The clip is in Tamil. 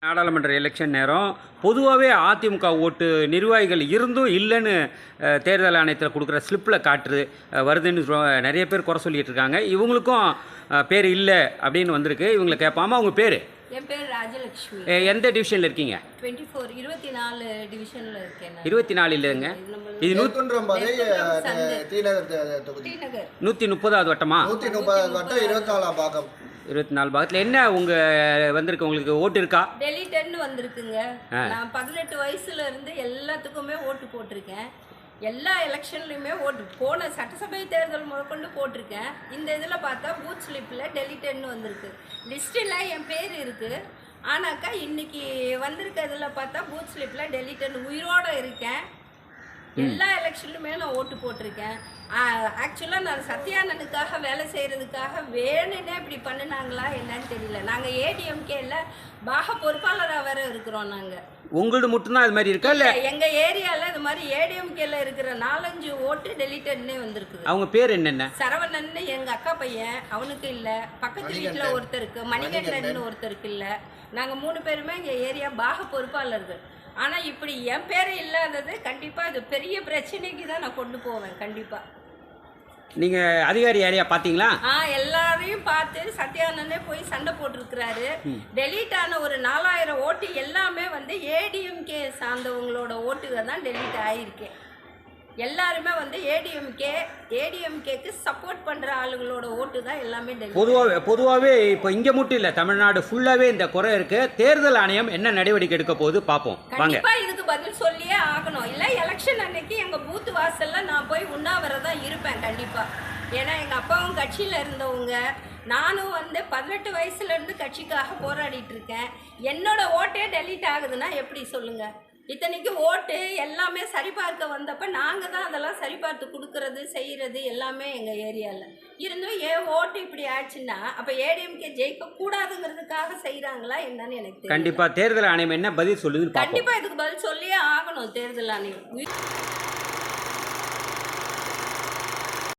நாடாளுமன்ற எலெக்ஷன் நேரம் பொதுவாகவே அதிமுக ஓட்டு நிர்வாகிகள் இருந்தும் இல்லைன்னு தேர்தல் ஆணையத்தில் கொடுக்குற ஸ்லிப்பில் காட்டுது வருதுன்னு நிறைய பேர் குறை சொல்லிட்டு இருக்காங்க. இவங்களுக்கும் பேர் இல்லை அப்படின்னு வந்திருக்கு. இவங்களை கேட்பாமா அவங்க பேர்? என் பேர் ராஜலட்சுமி. எந்த டிவிஷனில் இருக்கீங்க? 24 டிவிஷனில் இருக்கேன். 24 இல்லைங்க, இது 130வது வட்டமா? 130வது வட்டம் 24ஆம் பாகம். 24 பாகத்தில் என்ன வந்திருக்கு? உங்களுக்கு ஓட்டு இருக்கா? டெலிட்டன்னு வந்திருக்குங்க. நான் 18 வயசுல இருந்து எல்லாத்துக்குமே ஓட்டு போட்டிருக்கேன். எல்லா எலெக்ஷன்லையுமே ஓட்டு போன சட்டசபை தேர்தல் முதற்கொண்டு போட்டிருக்கேன். இந்த இதில் பார்த்தா பூத் ஸ்லிப்பில் டெலிட்டன்னு வந்திருக்கு. லிஸ்ட்டில் என் பேர் இருக்குது. ஆனாக்கா இன்னைக்கு வந்திருக்கிறதுல பார்த்தா பூத் ஸ்லிப்பில் டெலிட்டன். உயிரோடு இருக்கேன். எல்லா எலெக்ஷன்லுமே நான் ஓட்டு போட்டிருக்கேன். ஆக்சுவலாக நான் சத்யானனுக்காக வேலை செய்கிறதுக்காக வேணுன்னே இப்படி பண்ணினாங்களா என்னன்னு தெரியல. நாங்கள் ஏடிஎம்கேல பாக பொறுப்பாளராக வேற இருக்கிறோம். நாங்கள் உங்களது மட்டும்தான் அது மாதிரி இருக்கா? இல்லை, எங்கள் ஏரியாவில் இது மாதிரி ஏடிஎம்கேல இருக்கிற 4-5 ஓட்டு டெலிட்டட்னே வந்திருக்குது. அவங்க பேர் என்னென்ன? சரவணன் எங்கள் அக்கா பையன், அவனுக்கு இல்லை. பக்கத்து வீட்டில் ஒருத்தருக்கு மணிகண்டன் ஒருத்தருக்கு இல்லை. நாங்கள் 3 பேருமே எங்கள் ஏரியா பாக பொறுப்பாளர்கள். ஆனால் இப்படி என் பேர் இல்லாதது கண்டிப்பாக இது பெரிய பிரச்சனைக்கு தான் நான் கொண்டு போவேன். கண்டிப்பாக நீங்கள் அதிகாரி யாரையா பார்த்தீங்களா? எல்லாரையும் பார்த்து சத்யானந்தே போய் சண்டை போட்டிருக்கிறாரு. டெலீட் ஆன ஒரு 4000 ஓட்டு எல்லாமே வந்து ஏடிஎம்கே சார்ந்தவங்களோட ஓட்டுகள் தான் டெலீட் ஆகியிருக்கேன். எல்லாருமே வந்து ஏடிஎம்கேக்கு சப்போர்ட் பண்ணுற ஆளுங்களோட ஓட்டு தான் எல்லாமே டெலீட். பொதுவாகவே இப்போ இங்கே மட்டும் இல்லை, தமிழ்நாடு ஃபுல்லாகவே இந்த குறை இருக்கு. தேர்தல் ஆணையம் என்ன நடவடிக்கை எடுக்க போகுது பார்ப்போம் வாங்க. கண்டிப்பாக இதுக்கு பதில் சொல்லியே ஆகணும். இல்லை எலெக்ஷன் அன்னைக்கு எங்கள் பூத்து வாசலில் நான் போய் உண்ணாவிரதம் இருப்பேன் கண்டிப்பாக. ஏன்னா எங்கள் அப்பாவும் கட்சியில் இருந்தவங்க, நானும் வந்து 18 வயசுலேருந்து கட்சிக்காக போராடிட்டு இருக்கேன். என்னோட ஓட்டே டெலீட் ஆகுதுன்னா எப்படி சொல்லுங்கள்? இத்தனைக்கு ஓட்டு எல்லாமே சரிபார்க்க வந்தப்போ நாங்கள் தான் அதெல்லாம் சரிபார்த்து கொடுக்கறது செய்கிறது எல்லாமே எங்கள் ஏரியாவில் இருந்தும் ஏன் ஓட்டு இப்படி ஆச்சுன்னா அப்போ ஏடிஎம்கே ஜெயிக்க கூடாதுங்கிறதுக்காக செய்கிறாங்களா என்னன்னு எனக்கு தெரியும். கண்டிப்பாக தேர்தல் ஆணையம் என்ன பதில் சொல்லுது? கண்டிப்பாக இதுக்கு பதில் சொல்லியே ஆகணும் தேர்தல் ஆணையம்.